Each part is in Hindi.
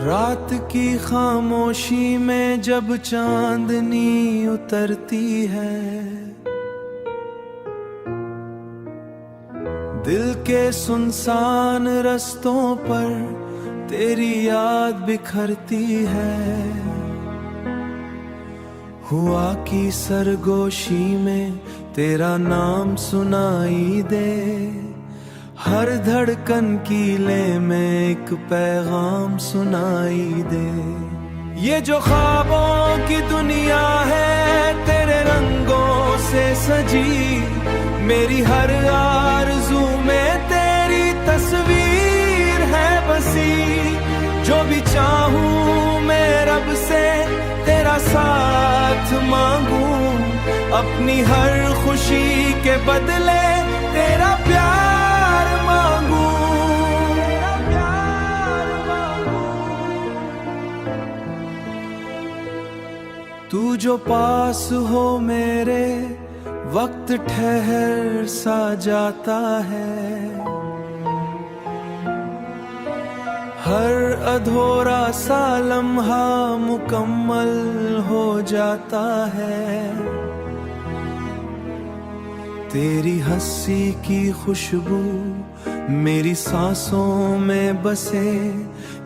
रात की खामोशी में जब चांदनी उतरती है, दिल के सुनसान रस्तों पर तेरी याद बिखरती है। हुआ की सरगोशी में तेरा नाम सुनाई दे, हर धड़कन की ले में एक पैगाम सुनाई दे। ये जो ख्वाबों की दुनिया है तेरे रंगों से सजी, मेरी हर आरज़ू में तेरी तस्वीर है बसी। जो भी चाहूं मैं रब से तेरा साथ मांगूं, अपनी हर खुशी के बदले तेरा प्यार मांगूं। तू जो पास हो मेरे, वक्त ठहर सा जाता है। हर अधूरा सा लम्हा मुकम्मल हो जाता है। तेरी हंसी की खुशबू मेरी सांसों में बसे,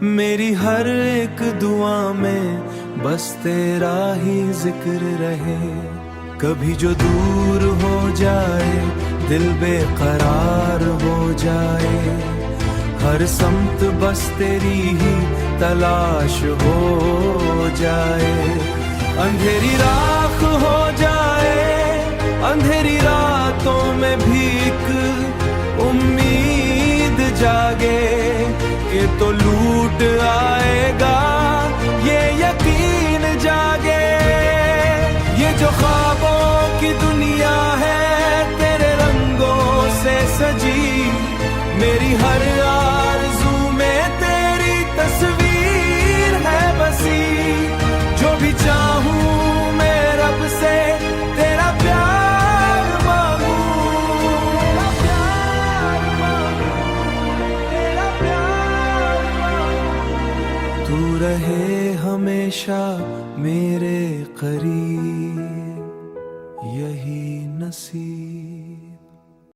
मेरी हर एक दुआ में बस तेरा ही जिक्र रहे। कभी जो दूर हो जाए दिल बेकरार हो जाए, हर समत बस तेरी ही तलाश हो जाए। अंधेरी राख हो जाए, अंधेरी रातों में भी एक उम्मीद जागे कि तो लूट आएगा ये यकीन जागे। ये जो ख्वाबों की दुनिया है तेरे रंगों से सजी, मेरी हर आरज़ू में तेरी तस्वीर है बसी। जो भी चाहूं मैं रब से तेरा प्यार मांगूं, तेरा प्यार मांगूं। तू रहे हमेशा मेरे करीब, यही नसीब।